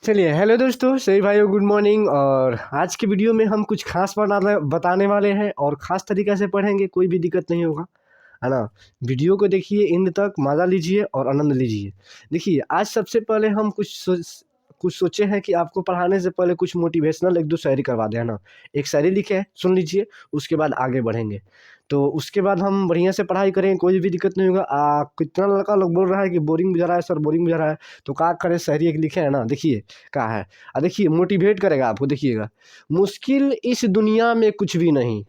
चलिए हेलो दोस्तों, सही भाइयों, गुड मॉर्निंग। और आज की वीडियो में हम कुछ खास बताने वाले हैं और ख़ास तरीक़े से पढ़ेंगे, कोई भी दिक्कत नहीं होगा, है ना। वीडियो को देखिए, एंड तक मज़ा लीजिए और आनंद लीजिए। देखिए, आज सबसे पहले हम कुछ सोचे हैं कि आपको पढ़ाने से पहले कुछ मोटिवेशनल एक दो शायरी करवा दें, है ना। एक शायरी लिखे है, सुन लीजिए, उसके बाद आगे बढ़ेंगे। तो उसके बाद हम बढ़िया से पढ़ाई करेंगे, कोई भी दिक्कत नहीं होगा। कितना लड़का लोग बोल रहा है कि बोरिंग बुझा रहा है सर, बोरिंग बुझा रहा है, तो क्या करें, शायरी एक लिखे है ना, देखिए क्या है। देखिए मोटिवेट करेगा आपको, देखिएगा। मुश्किल इस दुनिया में कुछ भी नहीं,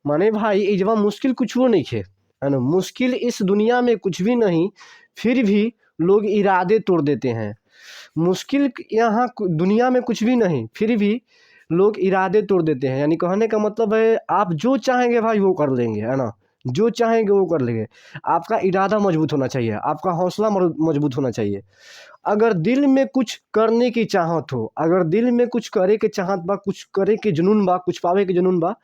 माने भाई ये जब मुश्किल कुछ वो नहीं है ना। मुश्किल इस दुनिया में कुछ भी नहीं, फिर भी लोग इरादे तोड़ देते हैं। मुश्किल यहाँ दुनिया में कुछ भी नहीं, फिर भी लोग इरादे तोड़ देते हैं। यानी कहने का मतलब है, आप जो चाहेंगे भाई वो कर लेंगे, है ना। जो चाहेंगे वो कर लेंगे। आपका इरादा मजबूत होना चाहिए, आपका हौसला मजबूत होना चाहिए। अगर दिल में कुछ करने की चाहत हो, अगर दिल में कुछ करे के चाहत बा, कुछ करे के जुनून बा, कुछ पावे के जुनून बा,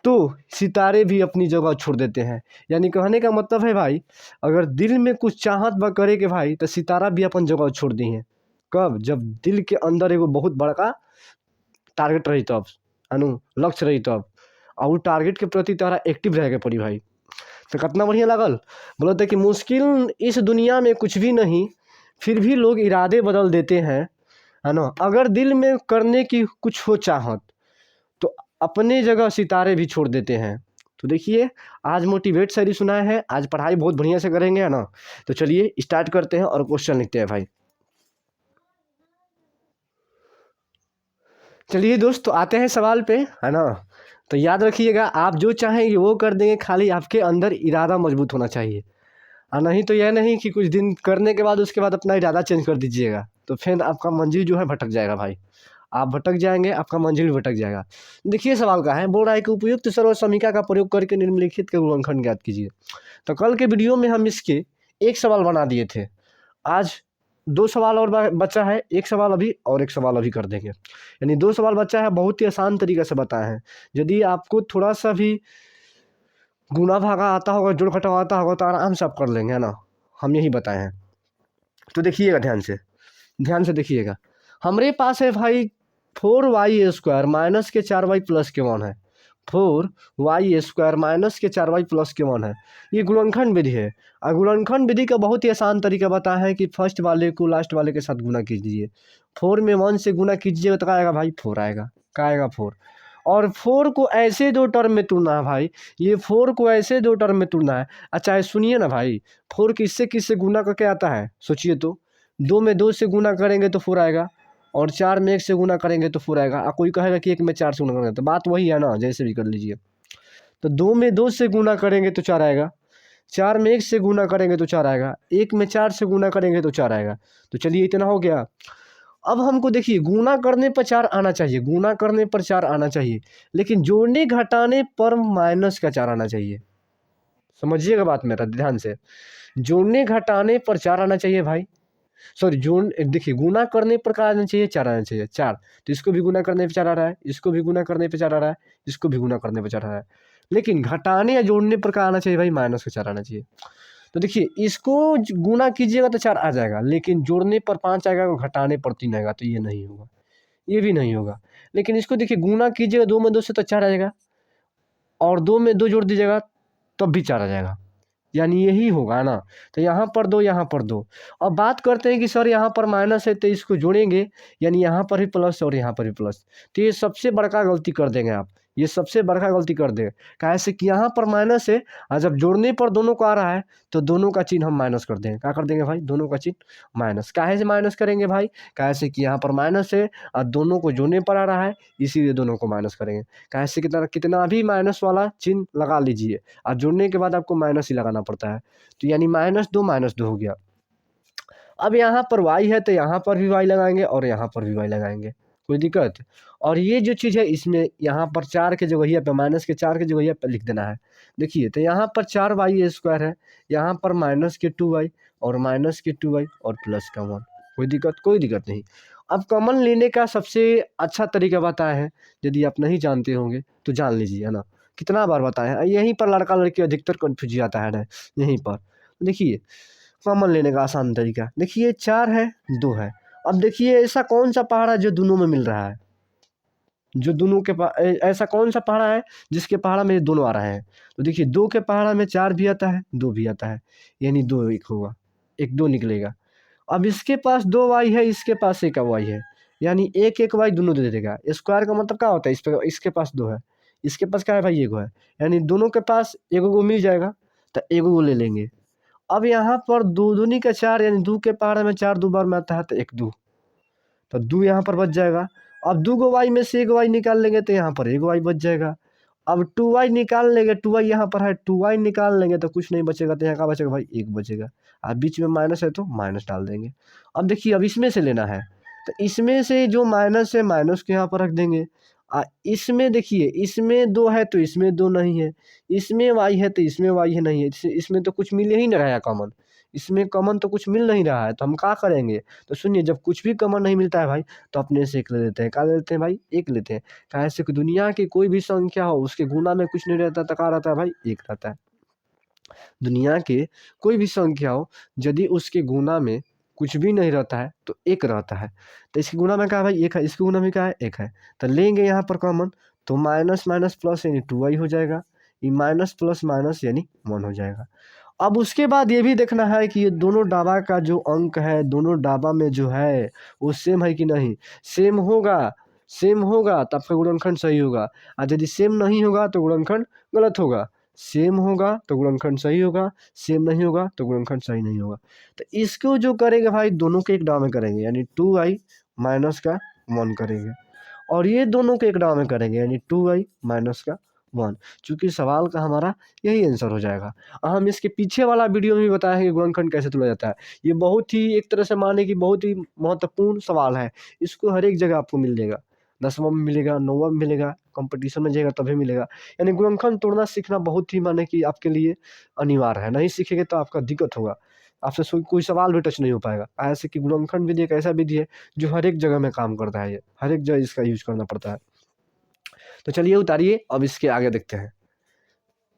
तो सितारे भी अपनी जगह छोड़ देते हैं। यानी कहने का मतलब है भाई, अगर दिल में कुछ चाहत बा करे के भाई, तो सितारा भी अपन जगह छोड़ दी है। कब? जब दिल के अंदर एगो बहुत बड़का टारगेट रही तब, अनु लक्ष्य रही तब, और वो टारगेट के प्रति तारा एक्टिव रह के पड़ी भाई। तो कितना बढ़िया लागल। बोलते कि मुश्किल इस दुनिया में कुछ भी नहीं, फिर भी लोग इरादे बदल देते हैं, है ना। अगर दिल में करने की कुछ हो चाहत, तो अपने जगह सितारे भी छोड़ देते हैं। तो देखिए, आज मोटिवेट शायरी सुनाया है, आज पढ़ाई बहुत बढ़िया से करेंगे, है ना। तो चलिए स्टार्ट करते हैं और क्वेश्चन लिखते हैं भाई। चलिए दोस्त, तो आते हैं सवाल पे, है ना। तो याद रखिएगा, आप जो चाहेंगे वो कर देंगे, खाली आपके अंदर इरादा मजबूत होना चाहिए। नहीं तो यह नहीं कि कुछ दिन करने के बाद उसके बाद अपना इरादा चेंज कर दीजिएगा, तो फिर आपका मंजिल जो है भटक जाएगा भाई। आप भटक जाएंगे, आपका मंजिल भी भटक जाएगा। देखिए सवाल का है, बोल रहा है कि उपयुक्त सर्व समीका का प्रयोग करके निम्नलिखित के गुणनखंड ज्ञात कीजिए। तो कल के वीडियो में हम इसके एक सवाल बना दिए थे। आज दो सवाल और बचा है, एक सवाल अभी और एक सवाल अभी कर देंगे। यानी दो सवाल बचा है, बहुत ही आसान तरीके से बताए हैं। यदि आपको थोड़ा सा भी गुना भागा आता होगा, जोड़ घटाव आता होगा, तो आराम से आप कर लेंगे, है ना। हम यही बताए हैं। तो देखिएगा ध्यान से देखिएगा। हमारे पास है भाई 4y² माइनस के 4y प्लस के 1 है। 4y² माइनस के 4y प्लस के 1 है। ये गुणनखंड विधि है। और गुणनखंड विधि का बहुत ही आसान तरीका बताया है कि फर्स्ट वाले को लास्ट वाले के साथ गुना कीजिए। 4 में 1 से गुना कीजिएगा तो क्या आएगा भाई? 4 आएगा। क्या आएगा? 4। और 4 को ऐसे दो टर्म में तोड़ना है भाई, ये 4 को ऐसे दो टर्म में तोड़ना है। अच्छा सुनिए ना भाई, 4 किससे किससे गुना करके आता है, सोचिए तो। 2 में 2 से गुना करेंगे तो 4 आएगा, और 4 में 1 से गुना करेंगे तो 4 आएगा। कोई कहेगा कि 1 में 4 से गुना करेंगे, तो बात वही है ना, जैसे भी कर लीजिए। तो 2 में 2 से गुना करेंगे तो 4 आएगा, 4 में 1 से गुना करेंगे तो 4 आएगा, 1 में 4 से गुना करेंगे तो 4 आएगा। तो चलिए इतना हो गया। अब हमको देखिए, गुना करने पर 4 आना चाहिए, गुना करने पर 4 आना चाहिए, लेकिन जोड़ने घटाने पर माइनस का 4 आना चाहिए। समझिएगा बात मेरा ध्यान से। जोड़ने घटाने पर 4 आना चाहिए भाई। सॉरी, जोड़ देखिए, गुना करने पर क्या आना चाहिए? 4 आना चाहिए, 4। तो इसको भी गुना करने पे 4 आ रहा है, इसको भी गुना करने पे 4 आ रहा है, इसको भी गुना करने पे 4 आ रहा है। लेकिन घटाने या जोड़ने पर क्या आना चाहिए भाई? माइनस का 4 आना चाहिए। तो देखिए, इसको गुना कीजिएगा तो 4 आ जाएगा, लेकिन जोड़ने पर 5 आएगा और घटाने पर 3 आएगा, तो ये नहीं होगा, ये भी नहीं होगा। लेकिन इसको देखिए, गुना कीजिएगा 2 में 2 से तो 4 आ जाएगा, और 2 में 2 जोड़ दीजिएगा तब भी 4 आ जाएगा, यानी यही होगा ना। तो यहाँ पर 2, यहाँ पर 2। अब बात करते हैं कि सर यहाँ पर माइनस है तो इसको जोड़ेंगे, यानी यहाँ पर भी प्लस और यहाँ पर भी प्लस। तो ये सबसे बड़का गलती कर देंगे आप, ये सबसे बड़का गलती कर देंगे। कैसे कि यहाँ पर माइनस है, और जब जोड़ने पर दोनों को आ रहा है तो दोनों का चिन्ह हम माइनस कर देंगे। क्या कर देंगे भाई? दोनों का चिन्ह माइनस। काहे से माइनस करेंगे भाई? कैसे कि यहाँ पर माइनस है और दोनों को जोड़ने पर आ रहा है, इसीलिए दोनों को माइनस करेंगे। कैसे कितना कितना भी माइनस वाला चिन्ह लगा लीजिए, और जोड़ने के बाद आपको माइनस ही लगाना पड़ता है। तो यानी -2 हो गया। अब यहाँ पर y है तो यहाँ पर भी y लगाएंगे और यहाँ पर भी y लगाएंगे, कोई दिक्कत? और ये जो चीज़ है, इसमें यहाँ पर 4 के जगह पे, माइनस के 4 के जगह पे लिख देना है। देखिए, तो यहाँ पर 4y² है, यहाँ पर -2y और -2y और प्लस का 1। कोई दिक्कत? कोई दिक्कत नहीं। अब कॉमन लेने का सबसे अच्छा तरीका बताया है, यदि आप नहीं जानते होंगे तो जान लीजिए, है ना। कितना बार बताया है, यहीं पर लड़का लड़की अधिकतर कन्फ्यूज जाता है ना, यहीं पर। देखिए, कॉमन लेने का आसान तरीका, देखिए 4 है, 2 है, अब देखिए ऐसा कौन सा पहाड़ा जो दोनों में मिल रहा है, जो दोनों के ऐसा कौन सा पहाड़ा है जिसके पहाड़ा में ये दोनों आ रहे हैं। तो देखिए 2 के पहाड़ा में 4 भी आता है, 2 भी आता है, यानी 2 1 होगा, 1 2 निकलेगा। अब इसके पास 2 वाई है, इसके पास 1 वाई है, यानी 1 1 वाई दोनों दे देगा। स्क्वायर का मतलब क्या होता है, इसके पास 2 है, इसके पास क्या है भाई, 1 है, यानी दोनों के पास 1 को मिल जाएगा, तो 1 को ले लेंगे। अब यहाँ पर 2 दूनी का 4, यानी 2 के पहाड़े में 4 2 बार में आता है, तो 1 2, तो 2 यहाँ पर बच जाएगा। अब 2 गो वाई में से 1 वाई निकाल लेंगे तो यहाँ पर 1 वाई बच जाएगा। अब 2 वाई निकाल लेंगे, 2 वाई यहाँ पर है, 2 वाई निकाल लेंगे तो कुछ नहीं बचेगा, तो यहाँ का बचेगा भाई 1 बचेगा। अब बीच में माइनस है तो माइनस डाल देंगे। अब देखिए अब इसमें से लेना है, तो इसमें से जो माइनस है माइनस के यहाँ पर रख देंगे। इसमें देखिए इसमें 2 है तो इसमें 2 नहीं है, इसमें वाई है तो इसमें वाई है नहीं है, इसमें तो कुछ मिल ही नहीं रहा है कॉमन, इसमें कॉमन तो कुछ मिल नहीं रहा है, तो हम क्या करेंगे। तो सुनिए जब कुछ भी कॉमन नहीं मिलता है भाई, तो अपने से 1 ले लेते हैं। क्या ले लेते हैं भाई, 1 लेते हैं। कैसे कि दुनिया की कोई भी संख्या हो उसके गुना में कुछ नहीं रहता, तो क्या रहता है भाई, 1 रहता है। दुनिया के कोई भी संख्या हो यदि उसके गुना में कुछ भी नहीं रहता है तो 1 रहता है। तो इसके गुना में क्या है भाई, 1 है, इसके गुना में क्या है, 1 है। तो लेंगे यहाँ पर कॉमन, तो माइनस माइनस प्लस यानी 2y हो जाएगा, ये माइनस प्लस माइनस यानी 1 हो जाएगा। अब उसके बाद ये भी देखना है कि ये दोनों डाबा का जो अंक है, दोनों डाबा में जो है वो सेम है कि नहीं। सेम होगा, सेम होगा तो आपका गुणनखंड सही होगा, और यदि सेम नहीं होगा तो गुणनखंड गलत होगा। सेम होगा तो गुणनखंड सही होगा, सेम नहीं होगा तो गुणनखंड सही नहीं होगा। तो इसको जो करेंगे भाई दोनों के एक डाव में करेंगे, यानी 2y माइनस का 1 करेंगे, और ये दोनों के एक डाव में करेंगे, यानी 2y माइनस का 1। चूंकि सवाल का हमारा यही आंसर हो जाएगा। हम इसके पीछे वाला वीडियो में भी बताए हैं कि गुणनखंड कैसे तोड़ा जाता है। ये बहुत ही एक तरह से माने कि बहुत ही महत्वपूर्ण सवाल है, इसको हर एक जगह आपको मिल जाएगा, 10वां में मिलेगा, 9वां में मिलेगा, कंपटीशन में जाएगा तभी मिलेगा। यानी गुणनखंड तोड़ना सीखना बहुत ही माने कि आपके लिए अनिवार्य है, नहीं सीखेंगे तो आपका दिक्कत होगा, आपसे कोई सवाल भी टच नहीं हो पाएगा। ऐसे कि गुणनखंड विधि एक ऐसा विधि है जो हर एक जगह में काम करता है, ये हर एक जगह इसका यूज करना पड़ता है। तो चलिए उतारिए, अब इसके आगे देखते हैं,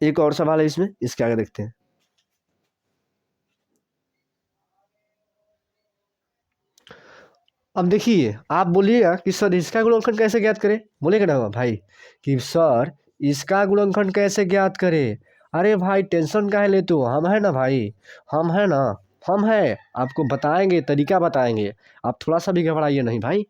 एक और सवाल है इसमें, इसके आगे देखते हैं। अब देखिए आप बोलिएगा कि सर इसका गुणनखंड कैसे ज्ञात करें, बोलेगा ना भाई कि सर इसका गुणनखंड कैसे ज्ञात करें। अरे भाई टेंशन काहे लेते हो, हम है ना भाई, हम है ना, हम है, आपको बताएंगे, तरीका बताएंगे, आप थोड़ा सा भी घबराइए नहीं भाई।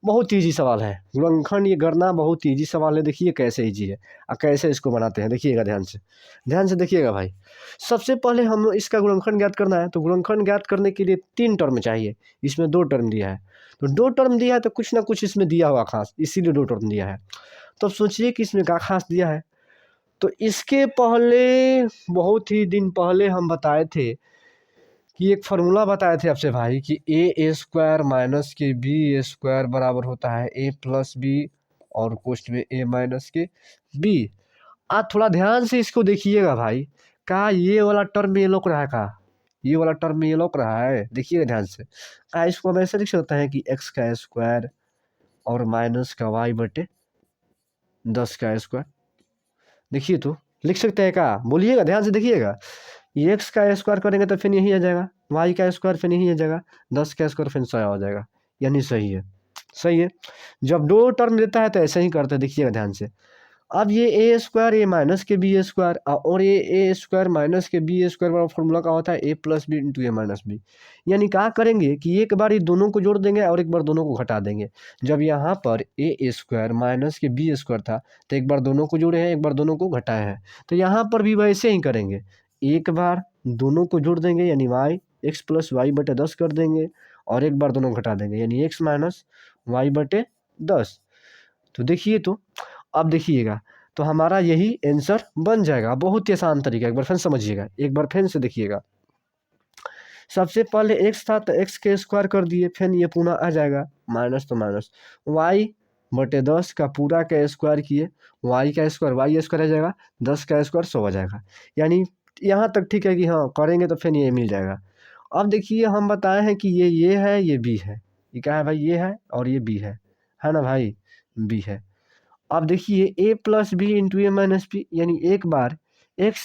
बहुत ईजी सवाल है गुणनखंड, ये गणना बहुत ईजी सवाल है। देखिए कैसे ईजी है और कैसे इसको बनाते हैं, देखिएगा ध्यान से, ध्यान से देखिएगा भाई। सबसे पहले हम इसका गुणनखंड ज्ञात करना है, तो गुणनखंड ज्ञात करने के लिए 3 टर्म चाहिए, इसमें 2 टर्म दिया है, तो 2 टर्म दिया है तो कुछ ना कुछ इसमें दिया होगा खास, इसीलिए 2 टर्म दिया है। तो अब सोचिए कि इसमें क्या खास दिया है। तो इसके पहले बहुत ही दिन पहले हम बताए थे कि एक फार्मूला बताए थे आपसे भाई कि ए स्क्वायर माइनस के बी स्क्वायर बराबर होता है ए प्लस बी, और कोष्ट में ए माइनस के बी। आप थोड़ा ध्यान से इसको देखिएगा भाई, का ये वाला टर्म ये लोग रहा है, का ये वाला टर्म ये लोग रहा है, देखिएगा ध्यान से। का इसको हम ऐसे लिख सकते हैं कि एक्स का स्क्वायर और माइनस का वाई बटे 10 का स्क्वायर। देखिए तो लिख सकते हैं, का बोलिएगा, ध्यान से देखिएगा। ये एक्स का स्क्वायर करेंगे तो फिर यही आ जाएगा, वाई का स्क्वायर फिर यही आ जाएगा, 10 का स्क्वायर फिर 100 आ जाएगा, यानी सही है, सही है। जब 2 टर्म देता है तो ऐसे ही करते हैं, देखिएगा ध्यान से। अब ये ए स्क्वायर ए माइनस के बी स्क्वायर, और ये ए स्क्वायर माइनस के बी स्क्वायर वाला फॉर्मूला का होता है ए प्लस बी इंटू ए माइनस बी। यानी क्या करेंगे कि एक बार ये दोनों को जोड़ देंगे और एक बार दोनों को घटा देंगे। जब यहाँ पर ए स्क्वायर माइनस के बी स्क्वायर था तो एक बार दोनों को जोड़े हैं, एक बार दोनों को घटाए हैं, तो यहाँ पर भी वैसे ही करेंगे, एक बार दोनों को जोड़ देंगे यानी वाई एक्स प्लस वाई बटे 10 कर देंगे, और एक बार दोनों घटा देंगे यानी एक्स माइनस वाई बटे 10। तो देखिए तो अब देखिएगा, तो हमारा यही आंसर बन जाएगा। बहुत ही आसान तरीका, एक बार फिर समझिएगा, एक बार फिर से देखिएगा। सबसे पहले एक्स था तो एक्स के स्क्वायर कर दिए, फिर ये पुनः आ जाएगा माइनस तो माइनस वाई बटे 10 का पूरा का स्क्वायर किए, वाई का स्क्वायर वाई स्क्वायर आ जाएगा, 10 का स्क्वायर 100 आ जाएगा। यानी यहाँ तक ठीक है कि हाँ करेंगे तो फिर ये मिल जाएगा। अब देखिए हम बताए हैं कि ये है, ये बी है, ये क्या है भाई, ये है और ये बी है ना भाई, बी है। अब देखिए ए प्लस बी इंटू ए माइनस बी, यानी एक बार एक्स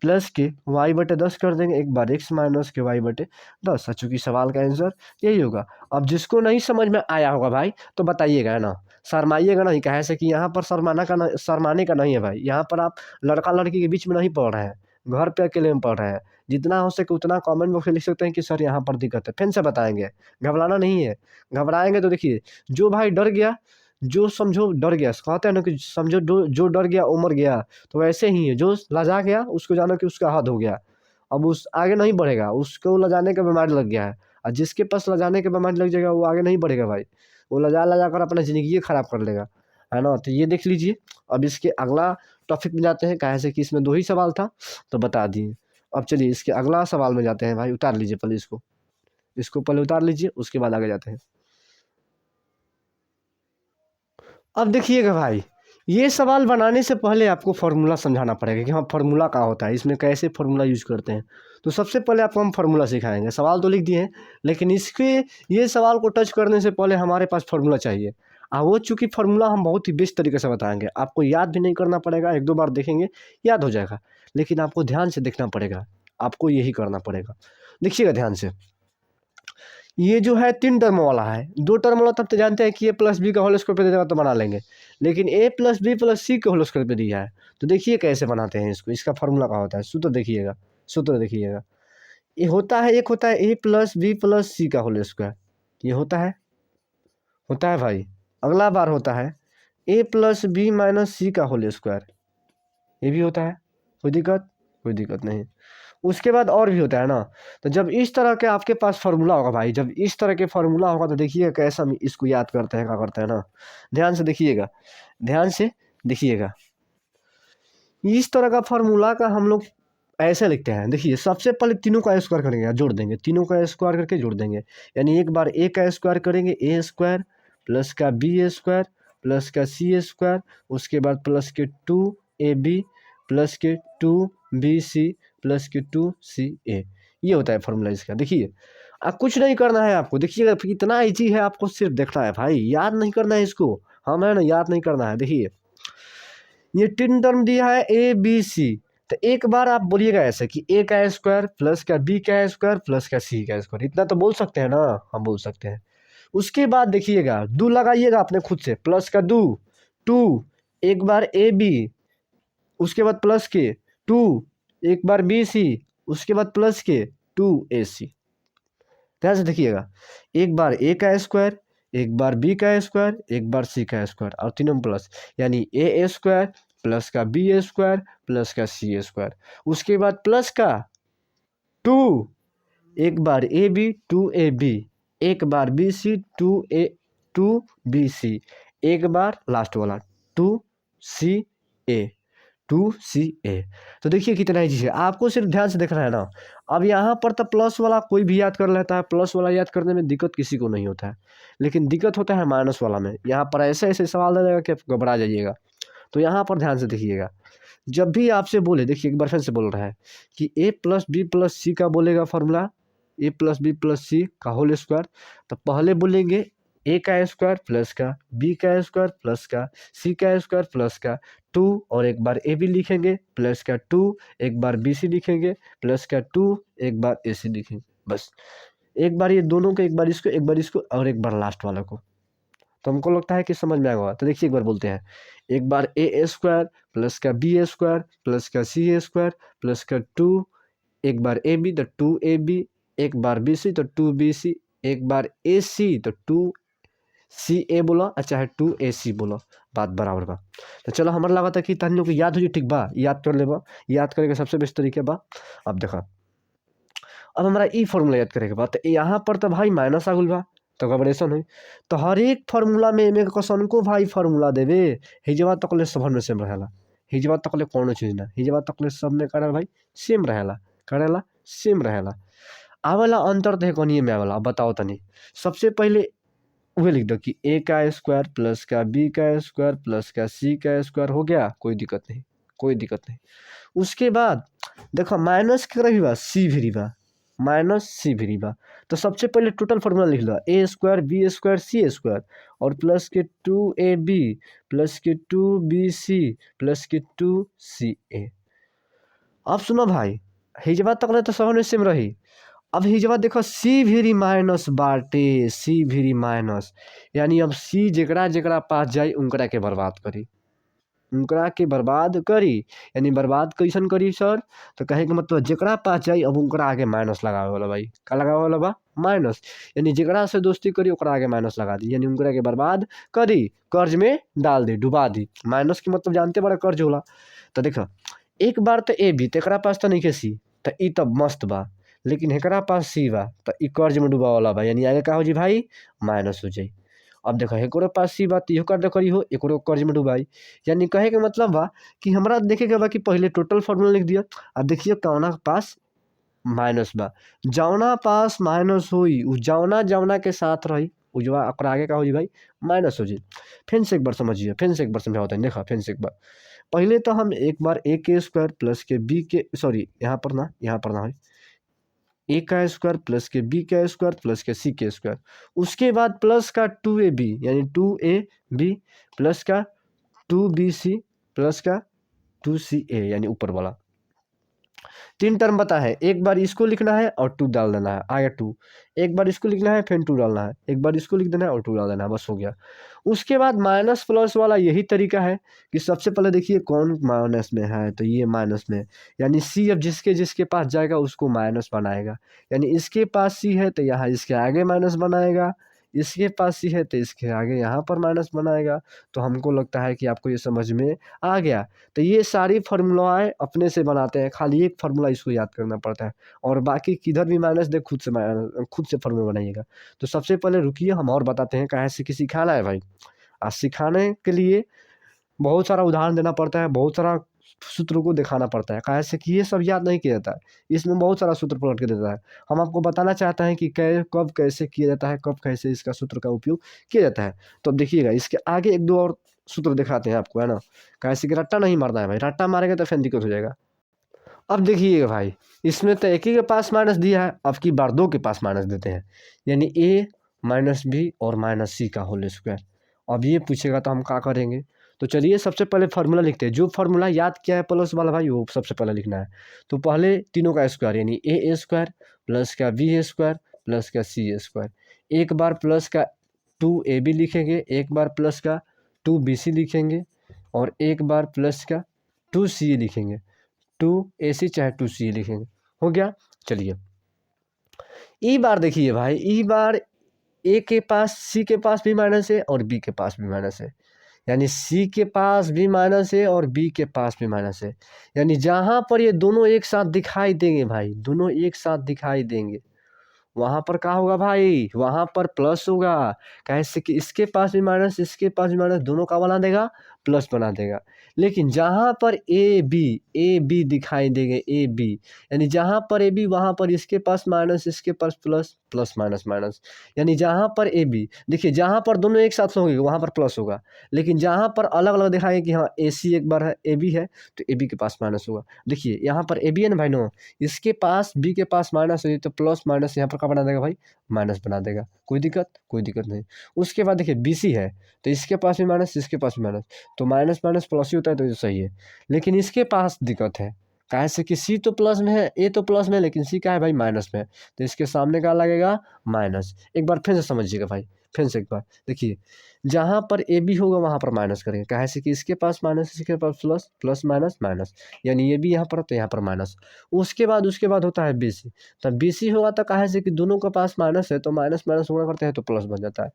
प्लस के y/10 कर देंगे, एक बार x माइनस के y/10। चूंकि सवाल का आंसर यही होगा। अब जिसको नहीं समझ में आया होगा भाई तो बताइएगा, है ना, शर्माइएगा नहीं। कहे से कि यहाँ पर शर्माने का नहीं है भाई। यहाँ पर आप लड़का लड़की के बीच में नहीं पढ़ रहे हैं, घर पे अकेले में पढ़ रहे हैं। जितना हो सके उतना कमेंट बॉक्स में लिख सकते हैं कि सर यहाँ पर दिक्कत है, फिर से बताएंगे। घबराना नहीं है, घबराएंगे तो देखिए जो भाई डर गया, जो समझो डर गया, कहते हैं ना कि समझो जो डर गया वो मर गया। तो वैसे ही है, जो लजा गया उसको जानो कि उसका हद हो गया, अब उस आगे नहीं बढ़ेगा, उसको लजाने का बीमारी लग गया है। और जिसके पास लजाने की बीमारी लग जाएगा वो आगे नहीं बढ़ेगा भाई, वो लजा लजा कर अपना ज़िंदगी ख़राब कर लेगा, है ना। तो ये देख लीजिए। अब इसके अगला टॉपिक में जाते हैं, कहे से कि इसमें 2 ही सवाल था तो बता दिए। अब चलिए इसके अगला सवाल में जाते हैं भाई। उतार लीजिए पहले इसको पहले उतार लीजिए, उसके बाद आगे जाते हैं। अब देखिएगा भाई, ये सवाल बनाने से पहले आपको फार्मूला समझाना पड़ेगा कि हाँ फार्मूला क्या होता है, इसमें कैसे फार्मूला यूज करते हैं। तो सबसे पहले आपको हम फार्मूला सिखाएंगे। सवाल तो लिख दिए हैं, लेकिन इसके ये सवाल को टच करने से पहले हमारे पास फार्मूला चाहिए। वो चूँकि फार्मूला हम बहुत ही बेस्ट तरीके से बताएंगे, आपको याद भी नहीं करना पड़ेगा, 1-2 बार देखेंगे याद हो जाएगा। लेकिन आपको ध्यान से देखना पड़ेगा, आपको यही करना पड़ेगा। देखिएगा ध्यान से, ये जो है 3 टर्म वाला है। 2 टर्म वाला तब तो जानते हैं कि ए प्लस बी का होल स्क्वायर पे दे देगा तो बना लेंगे, लेकिन ए प्लस बी प्लस सी का होल स्क्वायर पे दिया है। तो देखिए कैसे बनाते हैं इसको, इसका फार्मूला क्या होता है, सूत्र देखिएगा। ये होता है, एक होता है ए प्लस बी प्लस सी का होल स्क्वायर, ये होता है भाई। अगला बार होता है ए प्लस बी माइनस सी का होल स्क्वायर, ये भी होता है। कोई दिक्कत नहीं। उसके बाद और भी होता है ना। तो जब इस तरह के आपके पास फार्मूला होगा भाई, जब इस तरह के फार्मूला होगा तो देखिएगा कैसा हम इसको याद करते हैं, क्या करते हैं ना। ध्यान से देखिएगा। इस तरह का फार्मूला का हम लोग ऐसे लिखते हैं। देखिए सबसे पहले तीनों का स्क्वायर करेंगे, जोड़ देंगे, तीनों का स्क्वायर करके जोड़ देंगे। यानी एक बार ए का स्क्वायर करेंगे, ए स्क्वायर प्लस का बी स्क्वायर प्लस का सी स्क्वायर, उसके बाद प्लस के 2ab प्लस के 2bc प्लस के 2ca। ये होता है फॉर्मूला इसका। देखिए अब कुछ नहीं करना है आपको, देखिएगा कितना ईजी है, आपको सिर्फ देखना है भाई, याद नहीं करना है इसको। हम है ना, याद नहीं करना है। देखिए ये 3 टर्म दिया है ए बी सी, तो एक बार आप बोलिएगा ऐसे कि ए का स्क्वायर प्लस का बी का स्क्वायर प्लस का सी का स्क्वायर, इतना तो बोल सकते हैं ना, हम बोल सकते हैं। उसके बाद देखिएगा दो लगाइएगा अपने खुद से, प्लस का 2 एक बार ए बी, उसके बाद प्लस के 2 एक बार बी सी, उसके बाद प्लस के 2ac। ध्यान से देखिएगा, एक बार ए का स्क्वायर, एक बार बी का स्क्वायर, एक बार सी का स्क्वायर और तीनों में प्लस, यानी ए स्क्वायर प्लस का बी स्क्वायर प्लस का सी स्क्वायर। उसके बाद प्लस का 2 एक बार ए बी 2ab, एक बार बी सी 2bc, एक बार लास्ट वाला 2ca 2ca। तो देखिए कितना ईजी है, आपको सिर्फ ध्यान से देखना है ना। अब यहाँ पर तो प्लस वाला कोई भी याद कर लेता है, प्लस वाला याद करने में दिक्कत किसी को नहीं होता है, लेकिन दिक्कत होता है माइनस वाला में। यहाँ पर ऐसे ऐसे सवाल दे देगा कि आप घबरा जाइएगा। तो यहाँ पर ध्यान से देखिएगा, जब भी आपसे बोले, देखिए एक बार फिर से बोल रहा है कि ए प्लस बी प्लस सी का बोलेगा फार्मूला, ए प्लस बी प्लस सी का होल स्क्वायर, तो पहले बोलेंगे ए का स्क्वायर प्लस का बी का स्क्वायर प्लस का सी का स्क्वायर प्लस का 2 और एक बार ए बी लिखेंगे प्लस का 2 एक बार बी सी लिखेंगे प्लस का 2 एक बार ए सी लिखेंगे। बस एक बार ये दोनों को, एक बार इसको और एक बार लास्ट वाला को। तो हमको लगता है कि समझ में आएगा। तो देखिए एक बार बोलते हैं, एक बार ए स्क्वायर प्लस का बी स्क्वायर प्लस का सी स्क्वायर प्लस का 2 एक बार ए बी तो 2ab, एक बार बी सी तो 2bc, एक बार ए सी तो 2ca बोला, चाहे 2ac बोला, बात बराबर बा। तो चलो हमारा लगा था कि तहनी को याद हो जी, ठीक बा, याद कर लेबा, याद करेगा सबसे बेस्ट तरीके बा। अब देखा, अब हमारा ई फॉर्मूला याद करेगा बा, तो यहाँ पर तो भाई माइनस आ गल बा, तो घबरेशन है। तो हर एक फार्मूला में एमे कसन को भाई फार्मूला देवे, हिजवा तकले सब में सेम रहेला, हिजवा तकले कोनो चीज ना, हिजवा तकले सब में करेला भाई सेम रहेला सेम रहेला। आवेला अंतर देख कनिए में आवेला। अब बताओ तनी, सबसे पहले वही लिख दो कि ए का स्क्वायर प्लस का बी का स्क्वायर प्लस का सी का स्क्वायर हो गया, कोई दिक्कत नहीं। उसके बाद देखो माइनस के रही बा सी भी बा, माइनस सी भी बा, तो सबसे पहले टोटल फार्मूला लिख लो, ए स्क्वायर बी स्क्वायर सी स्क्वायर और प्लस के 2ab प्लस के 2bc प्लस के 2ca। अब सुनो भाई, हिजवा तक ले तो सब सेम रही। अब हिजवा देखो सी भी माइनस बाटे, सी भी माइनस, यानी अब सी जेकरा जेकरा पास जाई उनकरा के बर्बाद करी, उनकरा के बर्बाद करी। यानी बर्बाद कैसन करी सर, तो कहे के मतलब जेकरा पास जाई अब उनकरा आगे माइनस लगावे वाला भाई, का लगावे वाला बा माइनस। यानी जेकरा से दोस्ती करी ओकरा आगे माइनस लगा दी, यानी उनकरा के बर्बाद करी, कर्ज में डाल दी, डुबा दी। माइनस के मतलब जानते बड़ा कर्ज होला। तो देखो एक बार तो ए बी तेकरा पास तो नहीं के सी, तो ई तब मस्त बा, लेकिन एकरा पास सी बा तो ई कर्ज में डूबा वाला बा, यानी आगे का हो जी भाई माइनस हो जाई। अब देखो एकरो पास सी बा तो इहो कर करी हो, एकरो कर्ज में डुबाई। यानी कहे के मतलब बा कि हमरा देखे के बा कि पहले टोटल फार्मूला लिख दिया। अब देखिए कौना पास माइनस बा, जौना पास माइनस होई उ जौना जौना के साथ रही उजवा ओकरा आगे का हो जी भाई माइनस हो जी। फिर से एक बार समझिए, फिर से एक बार समझाओ तनी, देखा फिर से एक बार। पहले तो हम एक बार ए के स्क्वायर प्लस के बी के, सॉरी यहाँ पर ना है, ए का स्क्वायर प्लस के बी का स्क्वायर प्लस के सी के स्क्वायर, उसके बाद प्लस का 2ab यानी 2ab प्लस का 2bc प्लस का 2ca यानी ऊपर वाला। 3 टर्म बता है, एक बार इसको लिखना है और 2 डाल देना है, आया 2। एक बार इसको लिखना है फिर 2 डालना है, एक बार इसको लिख देना है और 2 डाल देना है, बस हो गया। उसके बाद माइनस प्लस वाला यही तरीका है कि सबसे पहले देखिए कौन माइनस में है, तो ये माइनस में, यानी सी अब जिसके जिसके पास जाएगा उसको माइनस बनाएगा। यानी इसके पास सी है तो यहाँ इसके आगे माइनस बनाएगा, इसके पास सी है तो इसके आगे यहाँ पर माइनस बनाएगा। तो हमको लगता है कि आपको ये समझ में आ गया। तो ये सारी फार्मूलाएँ अपने से बनाते हैं, खाली एक फार्मूला इसको याद करना पड़ता है, और बाकी किधर भी माइनस दे खुद से फार्मूला बनाइएगा। तो सबसे पहले रुकिए हम और बताते हैं, काहे से कि सिखाना है भाई। सिखाने के लिए बहुत सारा उदाहरण देना पड़ता है, बहुत सारा सूत्र को दिखाना पड़ता है, काहे से कि ये सब याद नहीं किया जाता है, इसमें बहुत सारा सूत्र पलट के देता है। हम आपको बताना चाहते हैं कि कब कैसे किया जाता है, कब कैसे इसका सूत्र का उपयोग किया जाता है। तो अब देखिएगा इसके आगे एक दो और सूत्र दिखाते हैं आपको, है ना, काहे से कि रट्टा नहीं मारना है भाई, रट्टा मारेगा तो फिर दिक्कत हो जाएगा। अब देखिएगा भाई, इसमें तो एक ही के पास माइनस दिया है, अब की बार 2 के पास माइनस देते हैं, यानी a माइनस बी और माइनस सी का होल स्क्वायर। अब ये पूछेगा तो हम क्या करेंगे, तो चलिए सबसे पहले फार्मूला लिखते हैं। जो फार्मूला याद किया है प्लस वाला भाई वो सबसे पहले लिखना है। तो पहले तीनों का स्क्वायर यानी ए स्क्वायर प्लस का बी स्क्वायर प्लस का सी स्क्वायर, एक बार प्लस का 2ab लिखेंगे, एक बार प्लस का 2bc लिखेंगे, और एक बार प्लस का 2ca लिखेंगे, 2ac चाहे 2ca लिखेंगे, हो गया। चलिए ई बार देखिए भाई, ई बार ए के पास सी के पास भी माइनस है और बी के पास भी माइनस है, यानी सी के पास भी माइनस है और बी के पास भी माइनस है। यानी जहाँ पर ये दोनों एक साथ दिखाई देंगे भाई, दोनों एक साथ दिखाई देंगे, वहाँ पर क्या होगा भाई, वहाँ पर प्लस होगा। कैसे कि इसके पास भी माइनस इसके पास भी माइनस, दोनों का बना देगा प्लस बना देगा। लेकिन जहाँ पर ए बी दिखाई देंगे, ए बी, यानी जहाँ पर ए बी वहाँ पर इसके पास माइनस इसके पास प्लस, प्लस माइनस माइनस। यानी जहाँ पर ए बी देखिए, जहाँ पर दोनों एक साथ होंगे वहाँ पर प्लस होगा, लेकिन जहाँ पर अलग अलग दिखाएंगे कि हाँ ए सी एक बार है ए बी है तो ए बी के पास माइनस होगा। देखिए यहाँ पर ए बी है ना भाई, नो, इसके पास बी के पास माइनस है तो प्लस माइनस यहाँ पर क्या बना देगा भाई, माइनस बना देगा, कोई दिक्कत नहीं। उसके बाद देखिए बी सी है तो इसके पास भी माइनस इसके पास भी माइनस, तो माइनस माइनस प्लस ही होता है तो ये सही है। लेकिन इसके पास दिक्कत है, काहे से कि सी तो प्लस में है, ए तो प्लस में है, लेकिन सी का है भाई माइनस में है, तो इसके सामने क्या लगेगा माइनस। एक बार फिर से समझिएगा भाई, फिर से एक बार देखिए, जहाँ पर ए बी होगा वहाँ पर माइनस करेंगे, काहे से कि इसके पास माइनस इसके पास प्लस, प्लस माइनस माइनस, यानी ये भी यहाँ पर तो यहाँ पर माइनस। उसके बाद होता है बी सी, तो बी सी होगा तो काहे से कि दोनों के पास माइनस है तो माइनस माइनस गुणा करते हैं तो प्लस बन जाता है।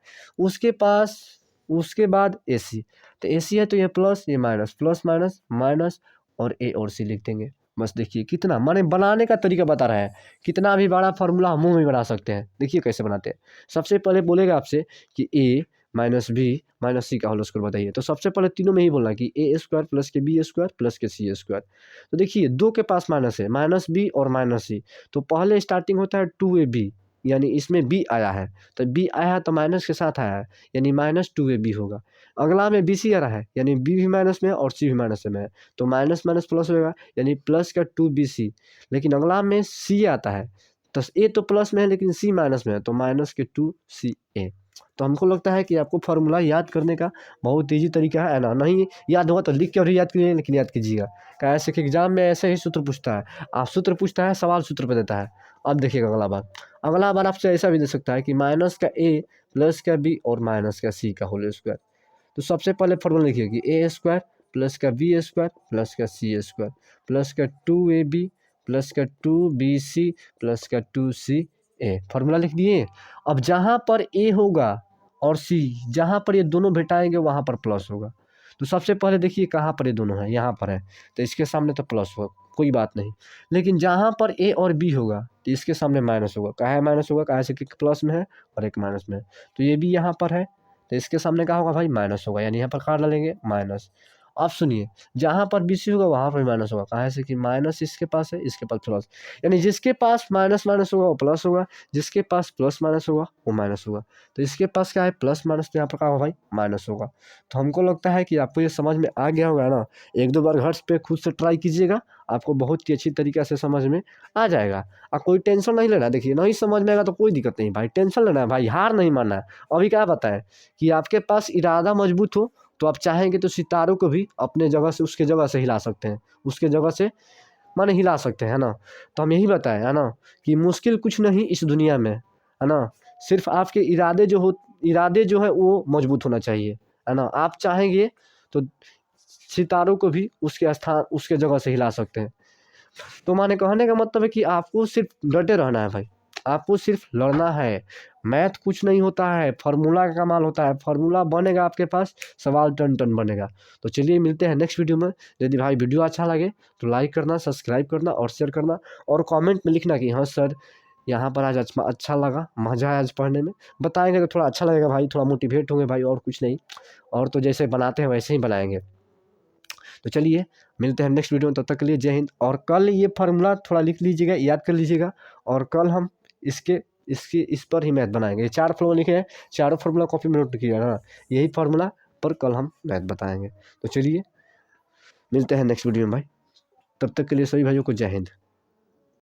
उसके बाद ए सी, तो ए सी है तो ये प्लस ये माइनस, प्लस माइनस माइनस, और ए और सी लिख देंगे। बस देखिए कितना माने बनाने का तरीका बता रहा है, कितना भी बड़ा फार्मूला हम मुंह में बना सकते हैं। देखिए कैसे बनाते हैं, सबसे पहले बोलेगा आपसे कि ए माइनस बी माइनस सी का होल स्क्वायर बताइए, तो सबसे पहले तीनों में ही बोलना कि ए स्क्वायर प्लस के बी स्क्वायर प्लस के सी स्क्वायर। तो देखिए 2 के पास माइनस है, माइनस बी और माइनस सी, तो पहले स्टार्टिंग होता है 2ab, यानी इसमें बी आया है तो बी आया है तो माइनस के साथ आया है, यानी माइनस 2ab होगा। अगला में बी सी आ रहा है यानी बी भी माइनस में है और सी भी माइनस में है, तो माइनस माइनस प्लस होगा यानी प्लस का 2bc। लेकिन अगला में सी आता है तो ए तो प्लस में है लेकिन सी माइनस में है तो माइनस के 2ca। तो हमको लगता है कि आपको फार्मूला याद करने का बहुत ईजी तरीका है ना। नहीं याद होगा तो लिख के और याद कीजिए, लेकिन याद कीजिएगा। कैसे कि एग्जाम में ऐसे ही सूत्र पूछता है, आप सूत्र पूछता है, सवाल सूत्र पे देता है। अब देखिएगा अगला बार आपसे ऐसा भी दे सकता है कि माइनस का ए प्लस का बी और माइनस का सी का होल स्क्वायर। तो सबसे पहले फॉर्मूला लिखिए कि ए स्क्वायर प्लस का बी स्क्वायर प्लस का सी स्क्वायर प्लस का 2ab प्लस का 2bc प्लस का 2ca। फॉर्मूला लिख दिए। अब जहाँ पर ए होगा और सी, जहाँ पर ये दोनों भेटाएंगे वहाँ पर प्लस होगा। तो सबसे पहले देखिए कहाँ पर ये दोनों हैं, यहाँ पर है, तो इसके सामने तो प्लस होगा, कोई बात नहीं। लेकिन जहाँ पर ए और बी होगा तो इसके सामने माइनस होगा। कहाँ है माइनस होगा, कहाँ से कि प्लस में है और एक माइनस में है। तो ये भी यहाँ पर है तो इसके सामने क्या होगा भाई, माइनस होगा, यानी यहाँ पर क्या डालेंगे, माइनस। अब सुनिए, जहाँ पर बी सी होगा वहाँ पर माइनस होगा। कहाँ से कि माइनस इसके पास है, इसके पास प्लस, यानी जिसके पास माइनस माइनस होगा वो प्लस होगा, जिसके पास प्लस माइनस होगा वो माइनस होगा। तो इसके पास क्या है, प्लस माइनस, तो यहाँ पर क्या होगा भाई, माइनस होगा। तो हमको लगता है कि आपको ये समझ में आ गया होगा ना। एक दो बार घर पे खुद से ट्राई कीजिएगा, आपको बहुत ही अच्छी तरीके से समझ में आ जाएगा। और कोई टेंशन नहीं लेना। देखिए नहीं समझ में आएगा तो कोई दिक्कत नहीं भाई, टेंशन लेना है भाई, हार नहीं मानना है। अभी क्या बताएं कि आपके पास इरादा मजबूत हो तो आप चाहेंगे तो सितारों को भी अपने जगह से, उसके जगह से हिला सकते हैं, उसके जगह से माने हिला सकते हैं, है ना। तो हम यही बताएं, है ना, कि मुश्किल कुछ नहीं इस दुनिया में, है ना। सिर्फ आपके इरादे जो है वो मजबूत होना चाहिए, है ना। आप चाहेंगे तो सितारों को भी उसके स्थान, उसके जगह से हिला सकते हैं। तो माने कहने का मतलब है कि आपको सिर्फ डटे रहना है भाई, आपको सिर्फ लड़ना है। मैथ कुछ नहीं होता है, फार्मूला का कमाल होता है। फार्मूला बनेगा आपके पास, सवाल टन टन बनेगा। तो चलिए मिलते हैं नेक्स्ट वीडियो में। यदि भाई वीडियो अच्छा लगे तो लाइक करना, सब्सक्राइब करना और शेयर करना, और कमेंट में लिखना कि हाँ सर यहाँ पर आज अच्छा लगा, मज़ा आया आज पढ़ने में। बताएंगे तो थोड़ा अच्छा लगेगा भाई, थोड़ा मोटिवेट होंगे भाई, और कुछ नहीं। और तो जैसे बनाते हैं वैसे ही बनाएंगे। तो चलिए मिलते हैं नेक्स्ट वीडियो में, तब तक के लिए जय हिंद। और कल ये फार्मूला थोड़ा लिख लीजिएगा, याद कर लीजिएगा, और कल हम इस पर ही मैथ बनाएंगे। ये 4 फार्मूला लिखे हैं, चारों फार्मूला कॉपी में नोट किया ना, यही फार्मूला पर कल हम मैथ बताएंगे। तो चलिए मिलते हैं नेक्स्ट वीडियो में भाई, तब तक के लिए सभी भाइयों को जय हिंद।